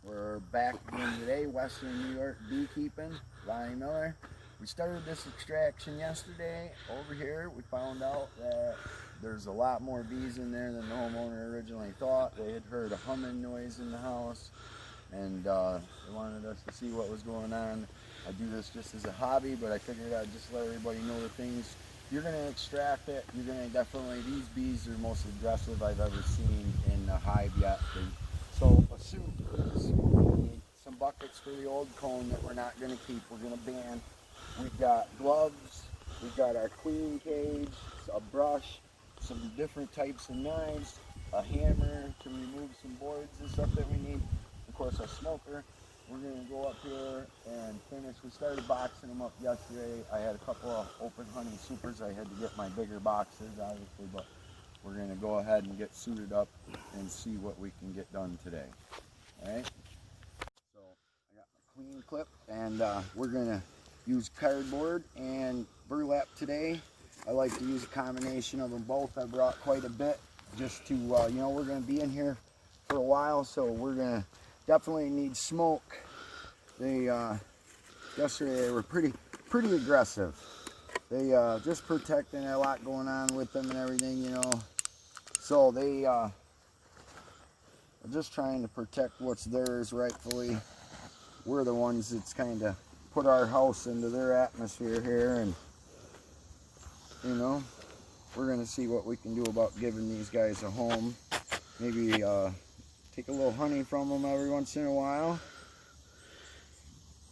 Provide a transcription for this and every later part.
We're back again today, Western New York beekeeping, Lonnie Miller. We started this extraction yesterday. Over here, we found out that there's a lot more bees in there than the homeowner originally thought. They had heard a humming noise in the house, and they wanted us to see what was going on. I do this just as a hobby, but I figured I'd just let everybody know the things. You're going to extract it. You're going to definitely, these bees are the most aggressive I've ever seen in the hive yet. So a suit is what we need. Some buckets for the old cone that we're not going to keep. We're going to ban. We've got gloves. We've got our queen cage, a brush, some different types of knives, a hammer to remove some boards and stuff that we need. Of course, our smoker. We're going to go up here and finish. We started boxing them up yesterday. I had a couple of open honey supers. I had to get my bigger boxes, obviously, but we're going to go ahead and get suited up and see what we can get done today. All right? So I got my queen clip, and we're going to use cardboard and burlap today. I like to use a combination of them both. I brought quite a bit just to, you know, we're going to be in here for a while, so we're going to definitely need smoke. They yesterday they were pretty aggressive. They just protecting a lot going on with them and everything, you know. So they are just trying to protect what's theirs rightfully. We're the ones that's kind of put our house into their atmosphere here, and you know, we're gonna see what we can do about giving these guys a home. Maybe take a little honey from them every once in a while.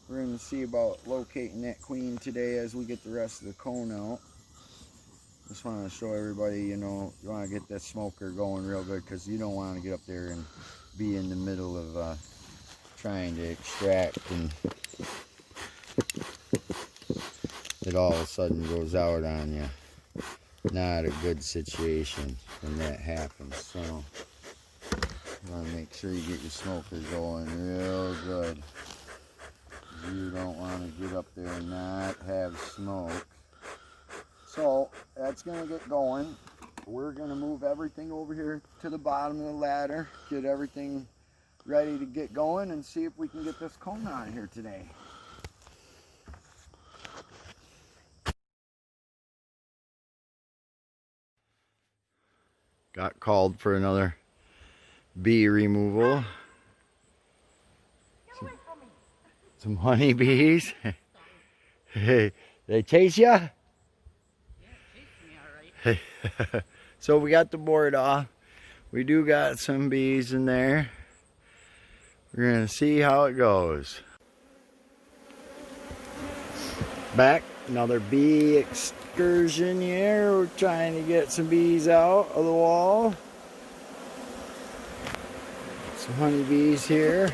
We're going to see about locating that queen today as we get the rest of the cone out. Just want to show everybody, you know, you want to get that smoker going real good, because you don't want to get up there and be in the middle of trying to extract and it all of a sudden goes out on you. Not a good situation when that happens. So you want to make sure you get your smoker going real good. You don't want to get up there and not have smoke. So that's going to get going. We're going to move everything over here to the bottom of the ladder, get everything ready to get going, and see if we can get this cone on here today. Got called for another bee removal. Some honeybees. Hey, they chase ya? Yeah, chase me all right. So we got the board off. We do got some bees in there. We're gonna see how it goes. Back, another bee excursion here. We're trying to get some bees out of the wall. Some honeybees here.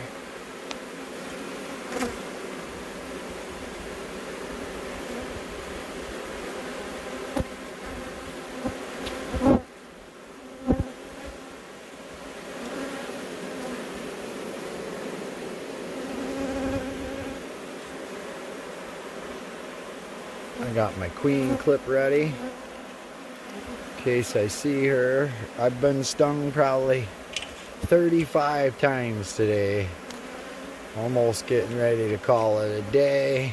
I got my queen clip ready in case I see her. I've been stung probably 35 times today. Almost getting ready to call it a day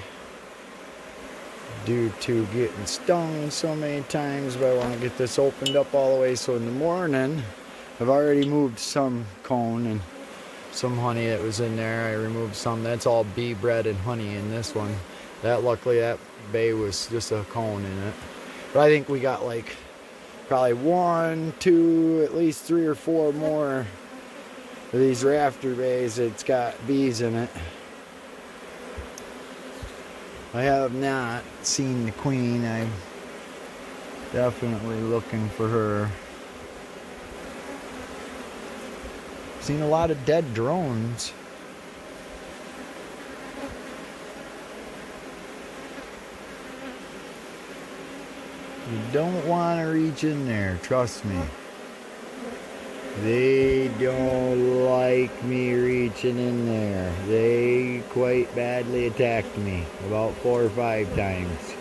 due to getting stung so many times, but I want to get this opened up all the way. So in the morning, I've already moved some cone and some honey that was in there. I removed some. That's all bee bread and honey in this one. That luckily that bay was just a cone in it. But I think we got like probably 1, 2, at least 3 or 4 more of these rafter bays that's got bees in it. I have not seen the queen. I'm definitely looking for her. Seen a lot of dead drones. You don't want to reach in there, trust me. They don't like me reaching in there. They quite badly attacked me about 4 or 5 times.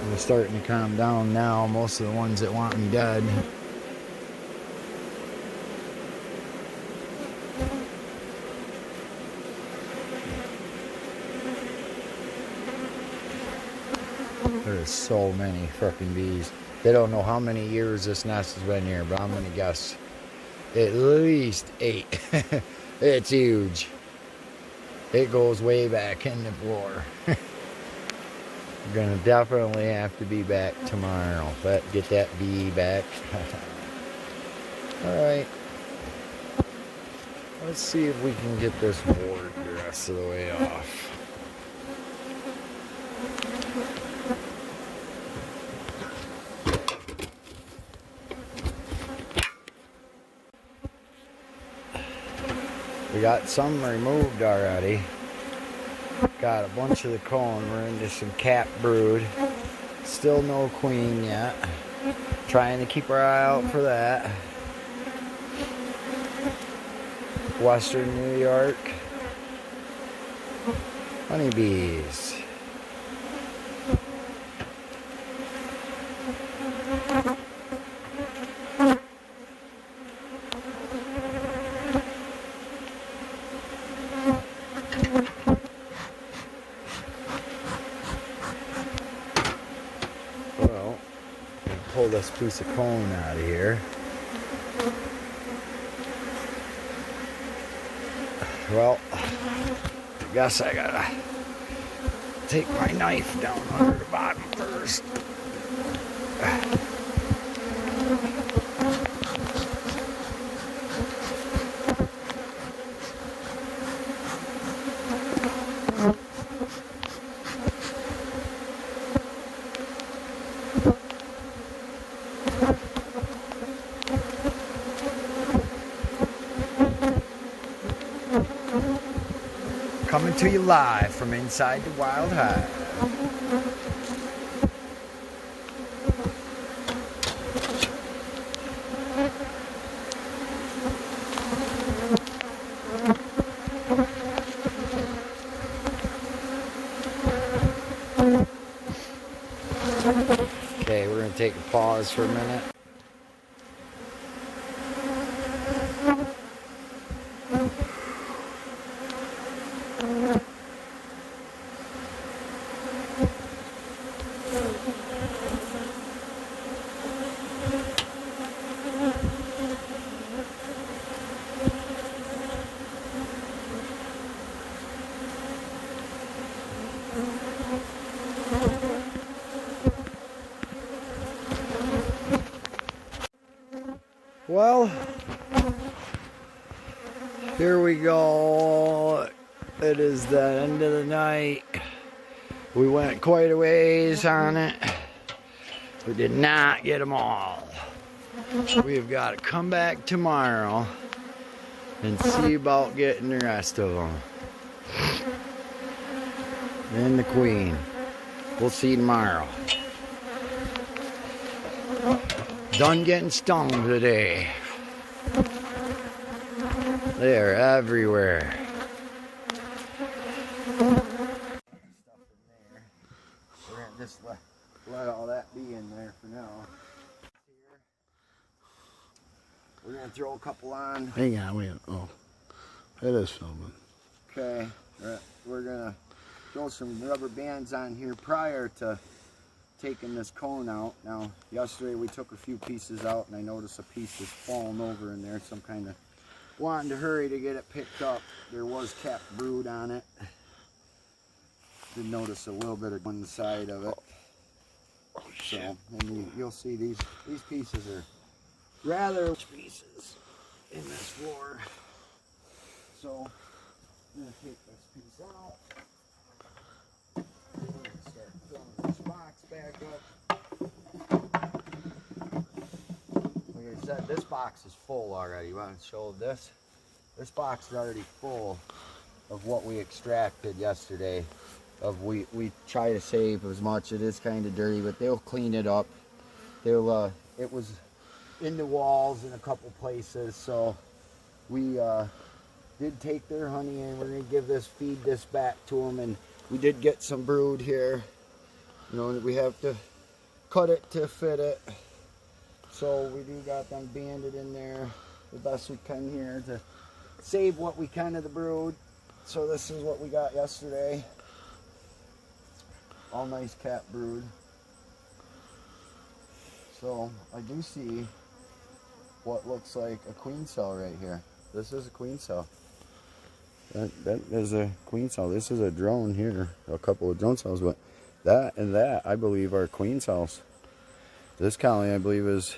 They're starting to calm down now, most of the ones that want me dead. There's so many frickin' bees. They don't know how many years this nest has been here, but I'm gonna guess at least 8. It's huge. It goes way back in the floor. We're gonna definitely have to be back tomorrow. But get that bee back. Alright. Let's see if we can get this board the rest of the way off. We got some removed already. Got a bunch of the comb. We're into some cap brood. Still no queen yet. Trying to keep our eye out for that. Western New York honeybees. Well, pull this piece of cone out of here. Well, I guess I gotta take my knife down under the bottom first. Coming to you live from inside the Wild Hive. Okay, we're going to take a pause for a minute. Well, here we go. It is the end of the night. We went quite a ways on it. We did not get them all. We've got to come back tomorrow and see about getting the rest of them. And the queen. We'll see you tomorrow. Done getting stung today. They're everywhere. Stuff in there. We're gonna just let all that be in there for now. Here. We're gonna throw a couple on. Hang on, wait. Oh, it is filming. Okay. We're gonna throw some rubber bands on here prior to taking this cone out. Now, yesterday we took a few pieces out and I noticed a piece was falling over in there, so I'm kind of wanting to hurry to get it picked up. There was cap brood on it. Did notice a little bit of one side of it. Oh, so, and you'll see these pieces are rather large pieces in this floor. So, I'm going to take this piece out. Start filling this box back up. Like I said, this box is full already. You want to show this? This box is already full of what we extracted yesterday. We try to save as much. It is kind of dirty, but they'll clean it up. They'll it was in the walls in a couple places, so we did take their honey and we're gonna feed this back to them. And we did get some brood here. You know, we have to cut it to fit it. So we do got them banded in there the best we can here to save what we can of the brood. So this is what we got yesterday. All nice cat brood. So I do see what looks like a queen cell right here. This is a queen cell. That is a queen cell. This is a drone here. A couple of drone cells, but that and that I believe are queen cells. This colony I believe is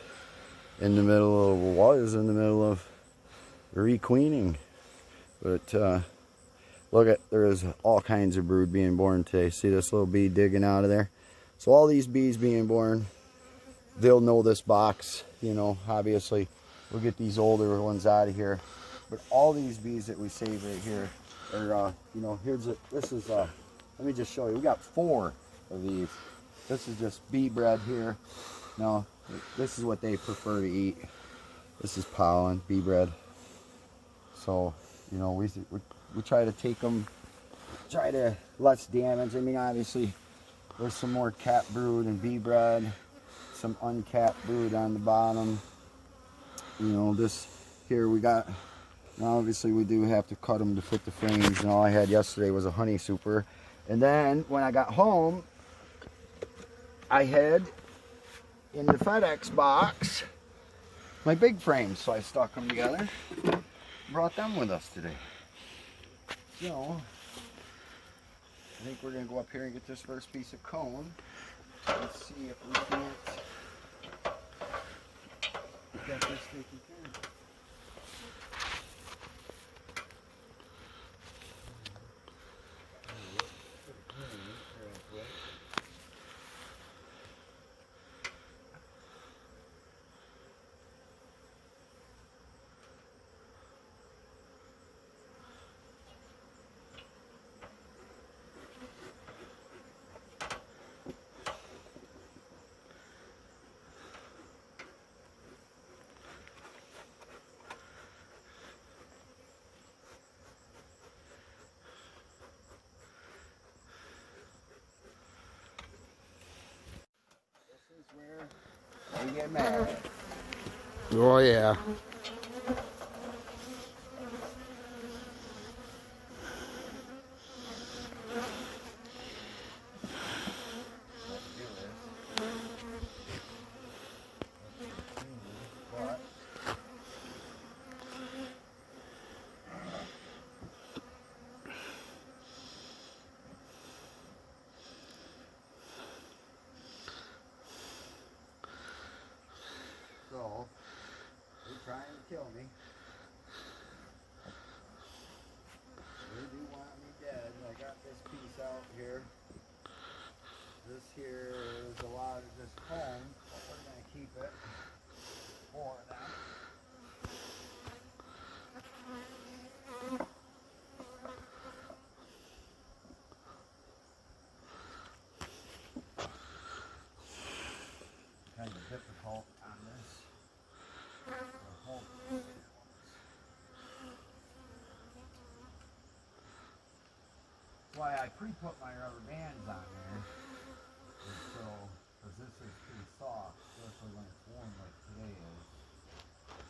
in the middle of requeening. But look at, there is all kinds of brood being born today. See this little bee digging out of there? So all these bees being born, they'll know this box, you know, obviously. We'll get these older ones out of here. But all these bees that we save right here are, you know, this is, let me just show you. We got 4 of these. This is just bee bread here. No, this is what they prefer to eat. This is pollen, bee bread. So, you know, we try to take them, try to less damage. I mean, obviously, there's some more cat brood and bee bread, some uncapped brood on the bottom. You know, this here we got, now obviously we do have to cut them to fit the frames, and all I had yesterday was a honey super. And then when I got home, I had in the FedEx box my big frames, so I stuck them together, brought them with us today. So I think we're gonna go up here and get this first piece of cone. Let's see if we can't get this taken care of. Where we get mad. Oh yeah. So, they're trying to kill me. They do want me dead. I got this piece out here. This here is a lot of this comb, but we're going to keep it for them. Kind of difficult on this. That's why I pre-put my rubber bands on there. So, because this is pretty soft, especially when it's warm like today is.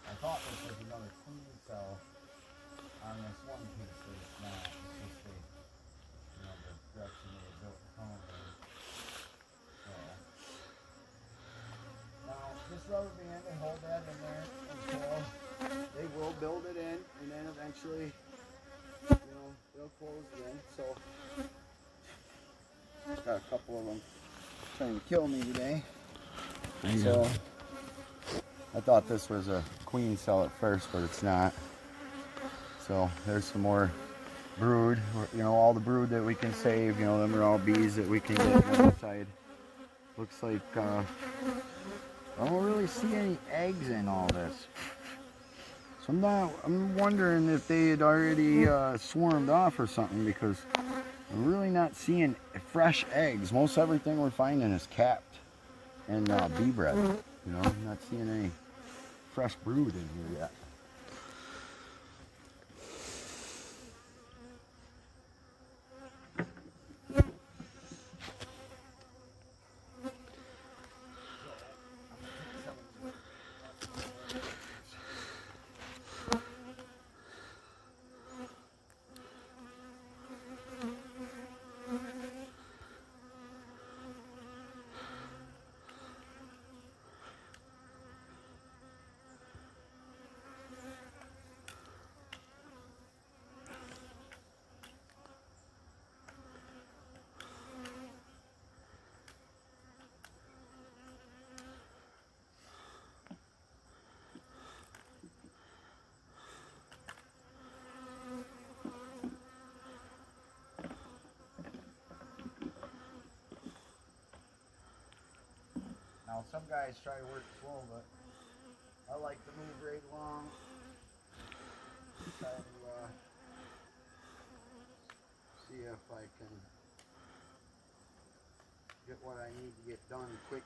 I thought this was another clean cell on this one piece, but it's not. It's just the, you know, the direction they had built the comb in. So, now this rubber band, they hold that in there until they will build it in, and then eventually, you know, they'll close it in. So, got a couple of them trying to kill me today. So I thought this was a queen cell at first, but it's not. So there's some more brood, you know, all the brood that we can save, you know, them are all bees that we can get on the side. Looks like I don't really see any eggs in all this. So I'm wondering if they had already swarmed off or something, because I'm really not seeing fresh eggs. Most everything we're finding is capped and bee bread. You know, I'm not seeing any fresh brood in here yet. Now, some guys try to work slow, but I like to move right along. Try to see if I can get what I need to get done quick.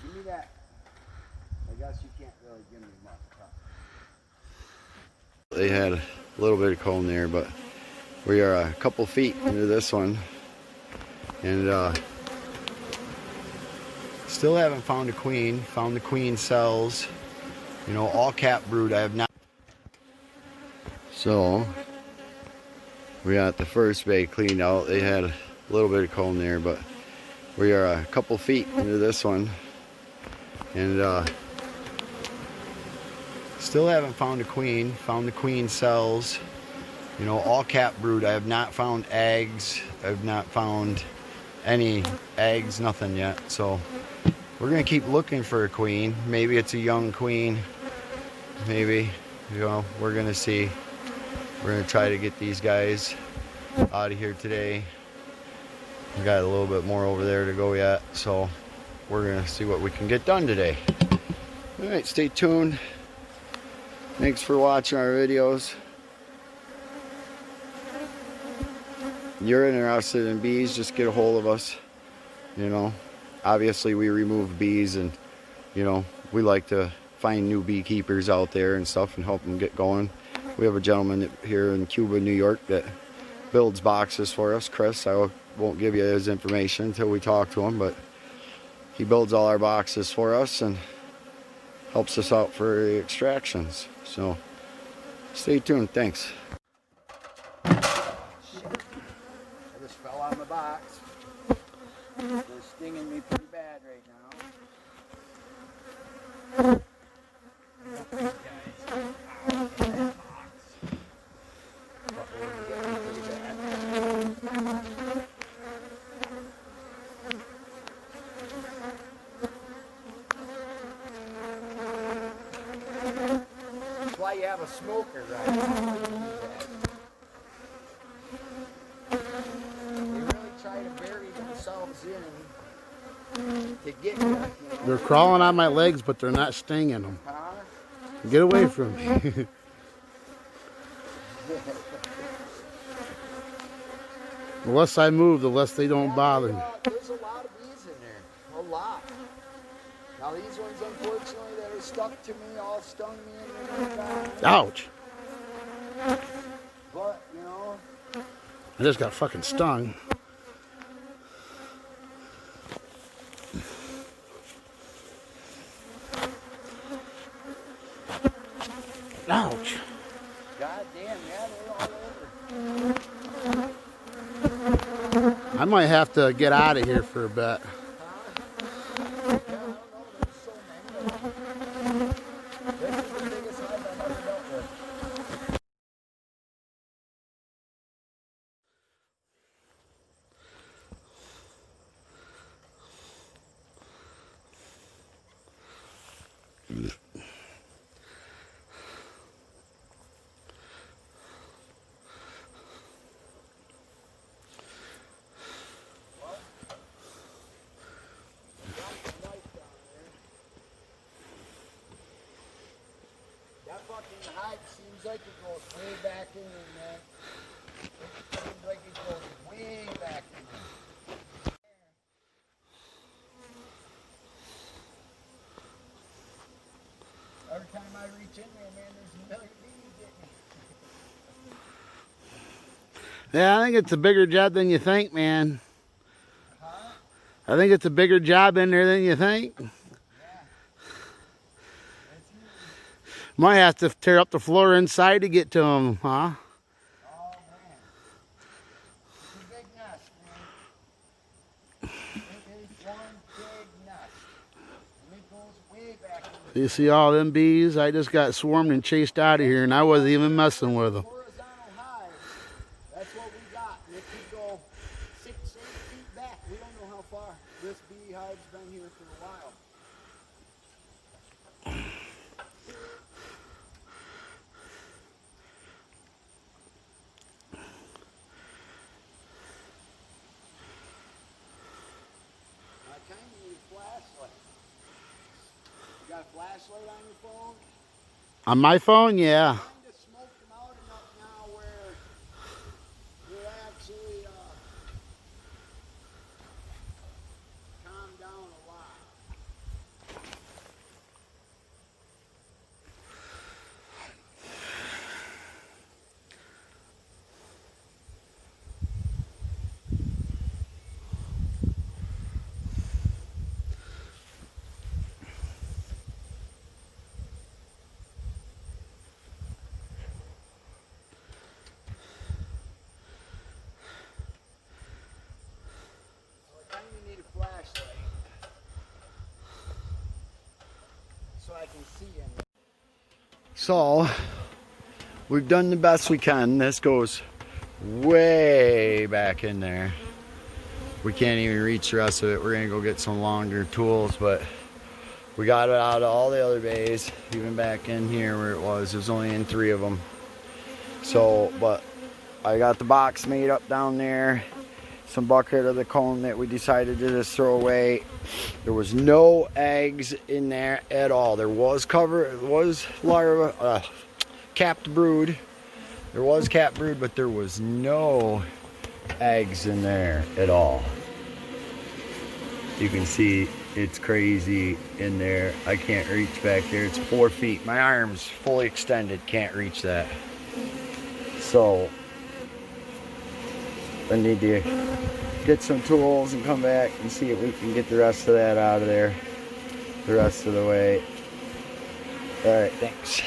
Give me that. I guess you can't really give me much. They had a little bit of cone there, but we are a couple feet into this one, and still haven't found a queen. Found the queen cells, you know, all cap brood. I have not. So we got the first bay cleaned out. They had a little bit of cone there, but we are a couple feet into this one, and still haven't found a queen. Found the queen cells, you know, all cap brood. I have not found eggs. I have not found any eggs, nothing yet. So we're gonna keep looking for a queen. Maybe it's a young queen. Maybe, you know, we're gonna see. We're gonna try to get these guys out of here today. We got a little bit more over there to go yet, so we're gonna see what we can get done today. All right, stay tuned. Thanks for watching our videos. You're interested in bees, just get a hold of us. You know, obviously we remove bees, and you know, we like to find new beekeepers out there and stuff and help them get going. We have a gentleman here in Cuba, New York that builds boxes for us, Chris. I won't give you his information until we talk to him, but he builds all our boxes for us and helps us out for the extractions. So stay tuned. Thanks. Shit. I just fell on the box. They're stinging me pretty bad right now. That's why you have a smoker, right? They really try to bury themselves in to get you. They're crawling on my legs, but they're not stinging them. Huh? Get away from me. The less I move, the less they don't bother me. There's a lot of bees in there. A lot. Now these ones, unfortunately, that are stuck to me, all stung me and they're gone. Ouch. But, you know. I just got fucking stung. Ouch. God damn, yeah, they're all over. I might have to get out of here for a bit. Yeah, I don't know, there's so many of them. This is the biggest hive I've ever dealt with. That fucking hive seems like it goes way back in there, man. It seems like it goes way back in there. Every time I reach in there, man, there's a million bees getting me. Yeah, I think it's a bigger job than you think, man. Huh? I think it's a bigger job in there than you think. Yeah. Might have to tear up the floor inside to get to them, huh? Oh, man. It's a big nest, man. It is one big nest. And it goes way back in there. You see all them bees? I just got swarmed and chased out of here, and I wasn't even messing with them. Horizontal hive. That's what we got. And it could go 6, 8 feet back. We don't know how far. This beehive's been here for a while. flashlight on your phone? On my phone, yeah. Kind of smoked them out enough now where you're actually calmed down a lot. Flashlight so I can see him. So we've done the best we can. This goes way back in there. We can't even reach the rest of it. We're gonna go get some longer tools, but we got it out of all the other bays, even back in here where it was. It was only in 3 of them. So, but I got the box made up down there. Some bucket of the cone that we decided to just throw away. There was no eggs in there at all. There was larva, capped brood. There was capped brood, but there was no eggs in there at all. You can see it's crazy in there. I can't reach back there. It's 4 feet. My arm's fully extended. Can't reach that. So I need to get some tools and come back and see if we can get the rest of that out of there the rest of the way. All right, thanks.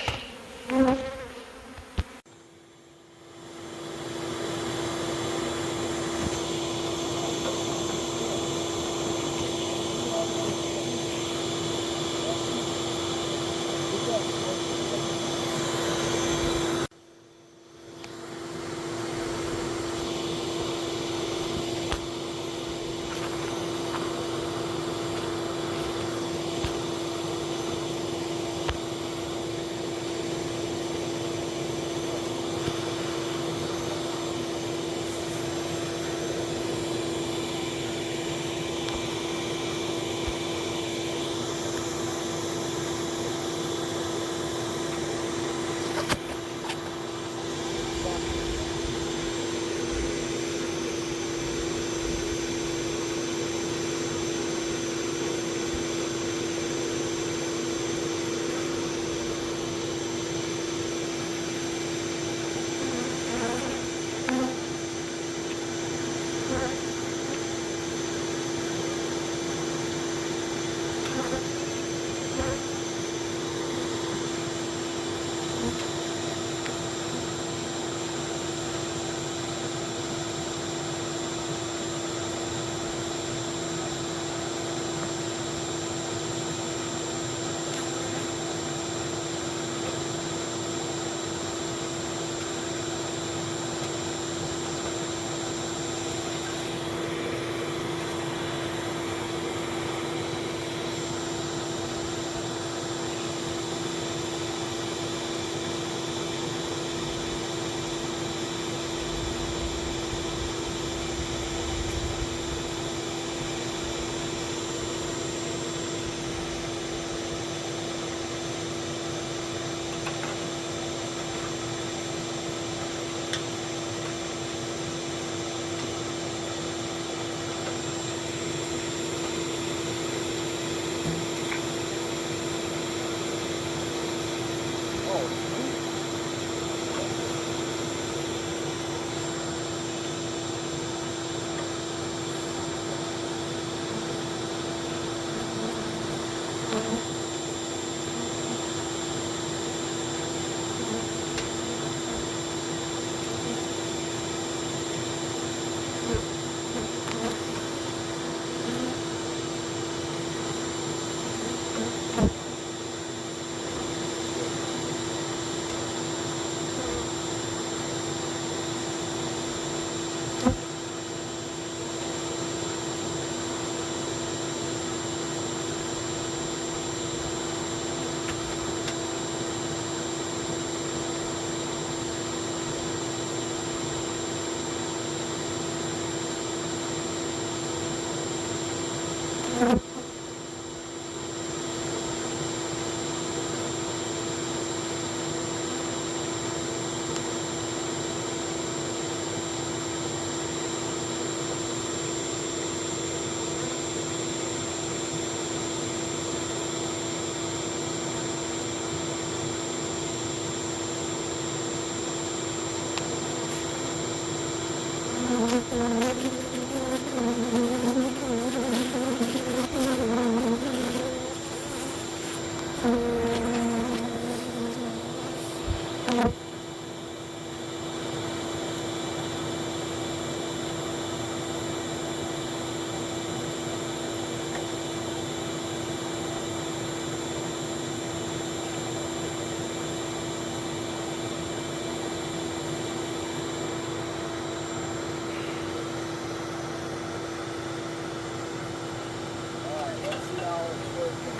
Alright, let's see how it's working.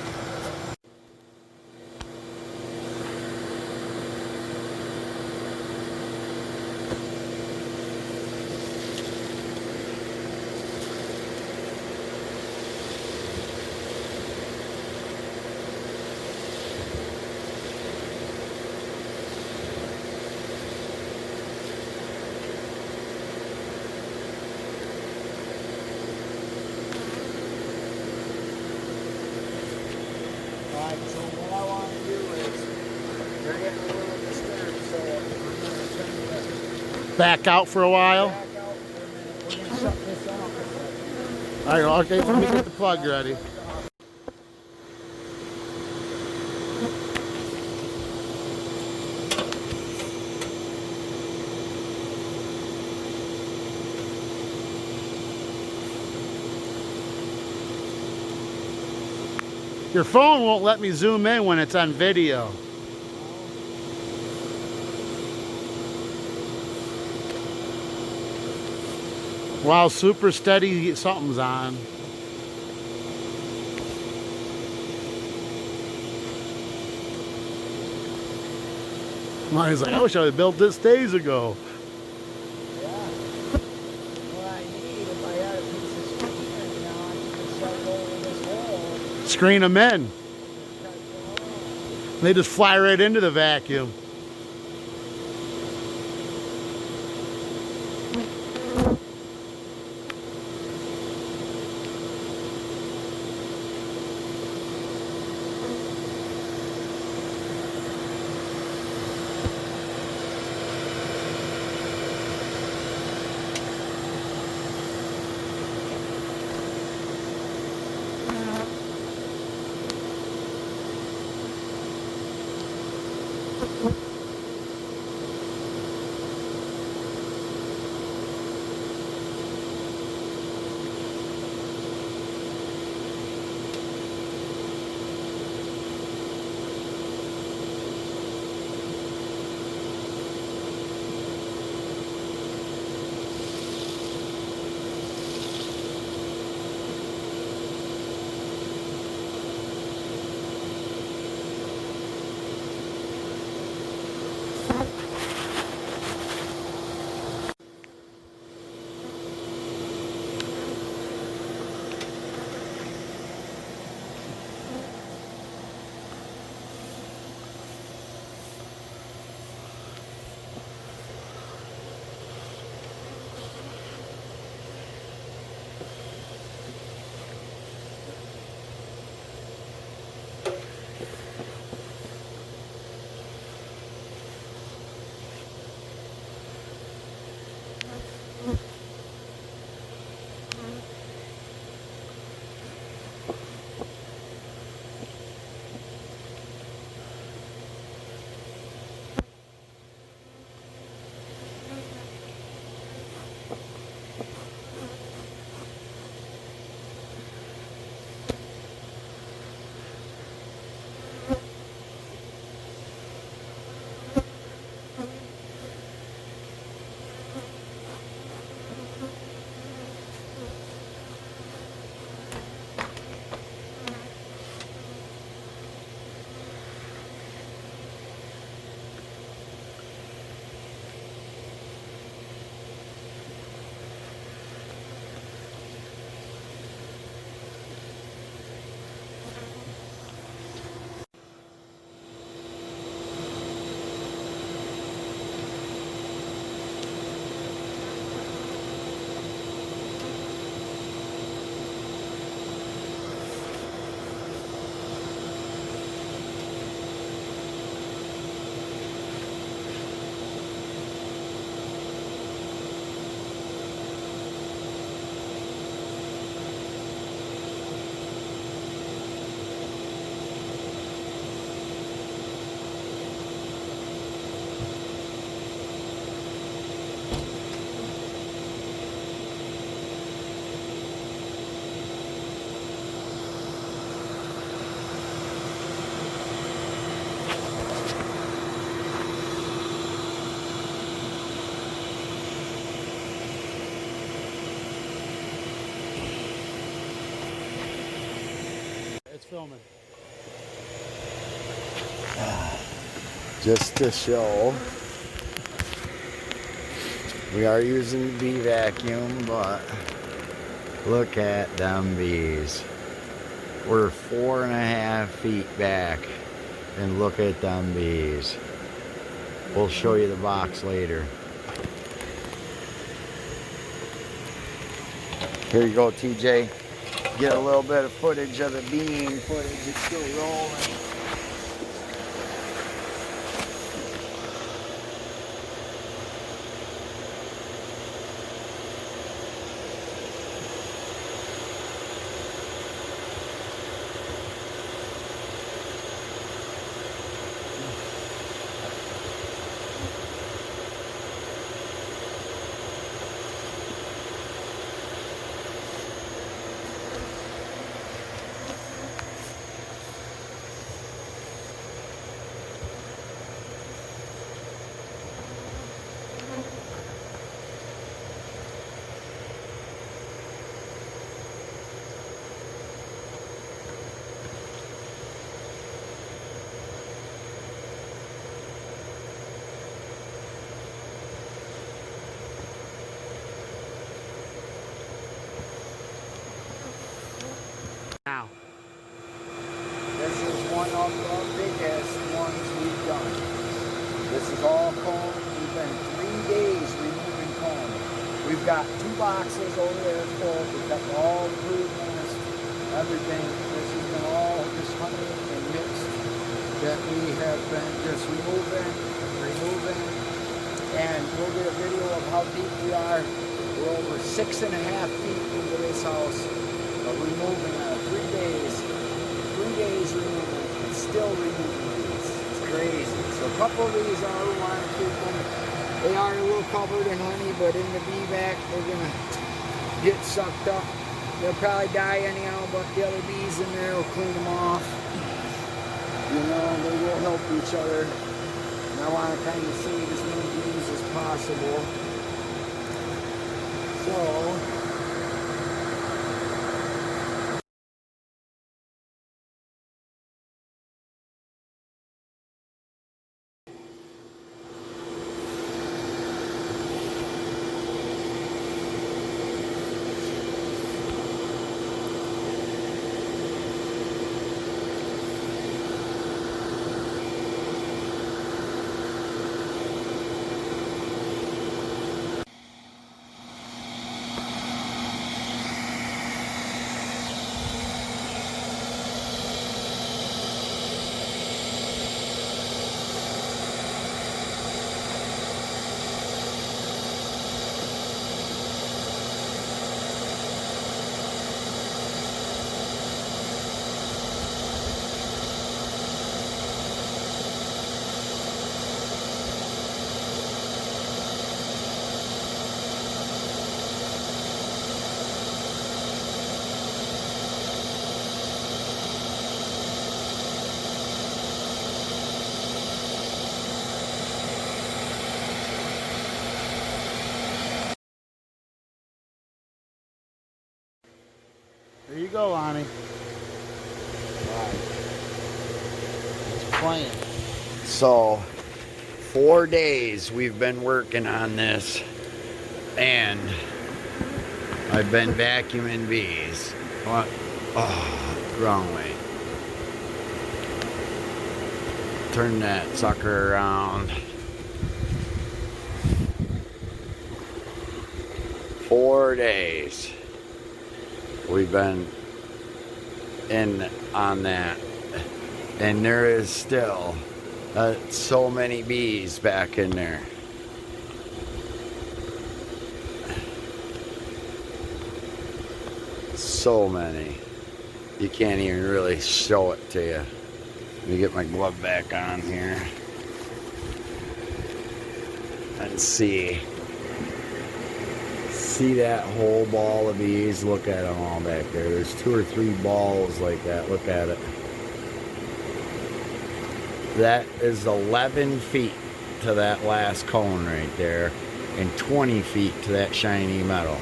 Alright, so what I want to do is, they're getting a little disturbed, so I'm going to turn the Back out for a while. back out for a minute. We're going to shut this off. All right, okay, let me get the plug ready. Your phone won't let me zoom in when it's on video. Wow, super steady, something's on. Mine's like, I wish I had built this days ago. Yeah. What I need, if I had a piece of screen and now I can set it over this hole. Screen them in. Cut the hole. They just fly right into the vacuum. filming? Just to show, we are using the bee vacuum, but look at them bees. We're 4.5 feet back, and look at them bees. We'll show you the box later. Here you go, TJ. Get a little bit of footage of the beeing footage. It's still rolling. Now. This is one of the biggest ones we've done. This is all comb. We've been 3 days removing comb. We've got 2 boxes over there full. We've got all the brood nest, everything. This has been all just honey and mixed that we have been just removing. And we'll get a video of how deep we are. We're over 6.5 feet into this house of removing 3 days. 3 days removing and still removing these. It's crazy. So a couple of these are, we want to keep them. They are a little covered in honey, but in the bee vac, they're going to get sucked up. They'll probably die anyhow, but the other bees in there will clean them off. You know, they will help each other. And I want to kind of save as many bees as possible. So, There you go, Lonnie. It's playing. So, 4 days we've been working on this, and I've been vacuuming bees. What? Oh, wrong way. Turn that sucker around. 4 days we've been in on that, and there is still so many bees back in there. So many. You can't even really show it to you. Let me get my glove back on here and see that whole ball of bees. Look at them all back there. There's 2 or 3 balls like that. Look at it. That is 11 feet to that last cone right there, and 20 feet to that shiny metal.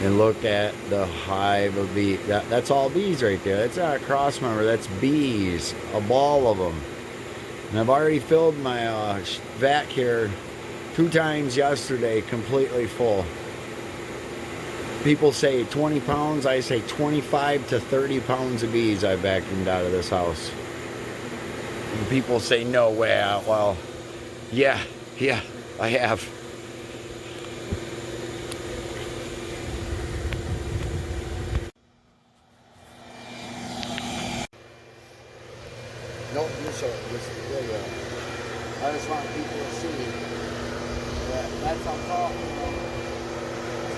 And look at the hive of bees. That's all bees right there. That's not a cross member. That's bees. A ball of them. And I've already filled my vac here 2 times yesterday, completely full. People say 20 pounds. I say 25 to 30 pounds of bees I vacuumed out of this house. And people say, no way. Well, yeah, I have. Nope, you show it. Just video. I just want people to see that that's how tall,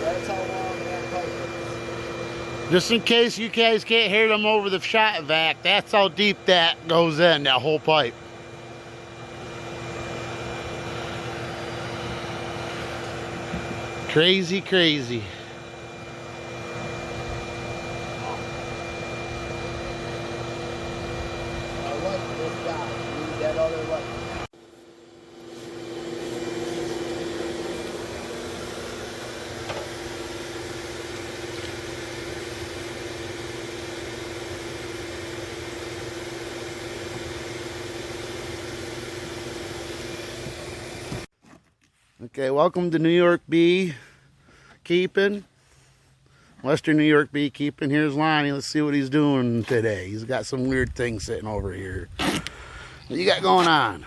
that's how long that pipe is. Just in case you guys can't hear them over the shot vac, that's how deep that goes in, that whole pipe. Crazy, crazy. I like this guy. We need that other light. Okay, welcome to New York bee keeping. Western New York beekeeping. Here's Lonnie. Let's see what he's doing today. He's got some weird things sitting over here. What you got going on?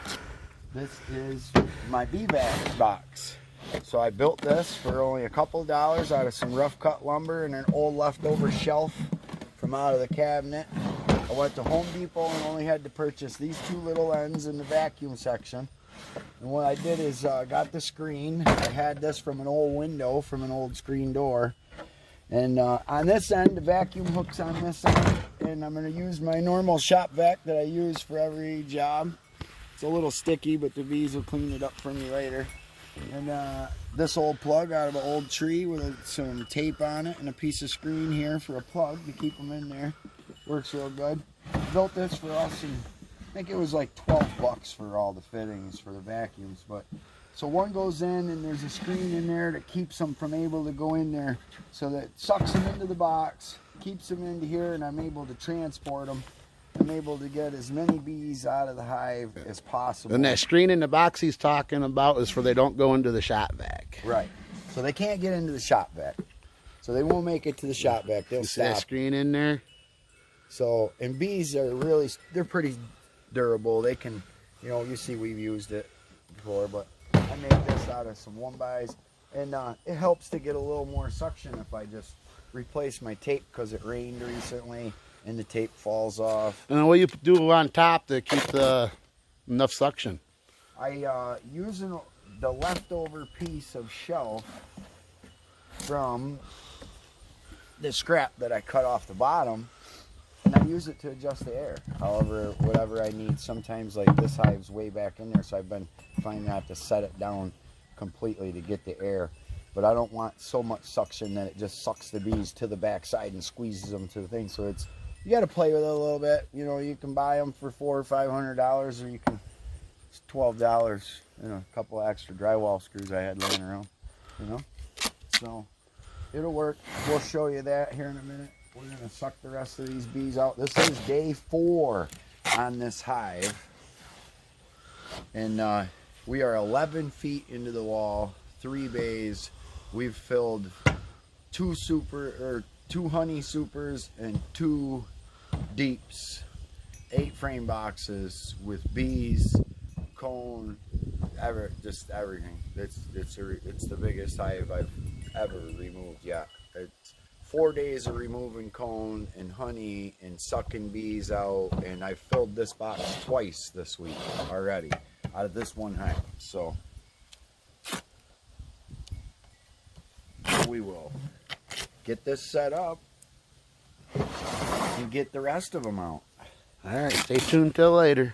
This is my bee vac box. So I built this for only a couple dollars out of some rough cut lumber and an old leftover shelf from out of the cabinet. I went to Home Depot and only had to purchase these 2 little ends in the vacuum section. And what I did is got the screen. I had this from an old window, from an old screen door. And on this end, the vacuum hook's on this end. And I'm going to use my normal shop vac that I use for every job. It's a little sticky, but the bees will clean it up for me later. And this old plug out of an old tree with some tape on it and a piece of screen here for a plug to keep them in there. Works real good. Built this for us, and I think it was like 12 bucks for all the fittings for the vacuums. But so one goes in, and there's a screen in there that keeps them from able to go in there, so that sucks them into the box, keeps them into here, and I'm able to transport them. I'm able to get as many bees out of the hive as possible. And that screen in the box he's talking about is for they don't go into the shot vac. Right. So they can't get into the shop vac. So they won't make it to the shop vac. They'll See that stop. screen in there? So, and bees are really, they're pretty durable. They can, you know, you see we've used it before, but I made this out of some 1-bys, and it helps to get a little more suction if I just replace my tape, because it rained recently and the tape falls off. And what do you do on top to keep enough suction? I use the leftover piece of shelf from the scrap that I cut off the bottom, and I use it to adjust the air. However, whatever I need. Sometimes, like this hive's way back in there, so I've been finding I have to set it down completely to get the air. But I don't want so much suction that it just sucks the bees to the backside and squeezes them to the thing. So it's, you got to play with it a little bit. You know, you can buy them for $400 or $500, or you can, it's $12 and a couple of extra drywall screws I had laying around. You know, so it'll work. We'll show you that here in a minute. We're going to suck the rest of these bees out. This is day 4 on this hive. And we are 11 feet into the wall, 3 bays. We've filled 2 honey supers and 2 deeps, 8 frame boxes with bees, cone, just everything. It's the biggest hive I've ever removed yet. It's 4 days of removing cone and honey and sucking bees out, and I filled this box twice this week already out of this one hive. So we will get this set up and get the rest of them out. All right, stay tuned till later.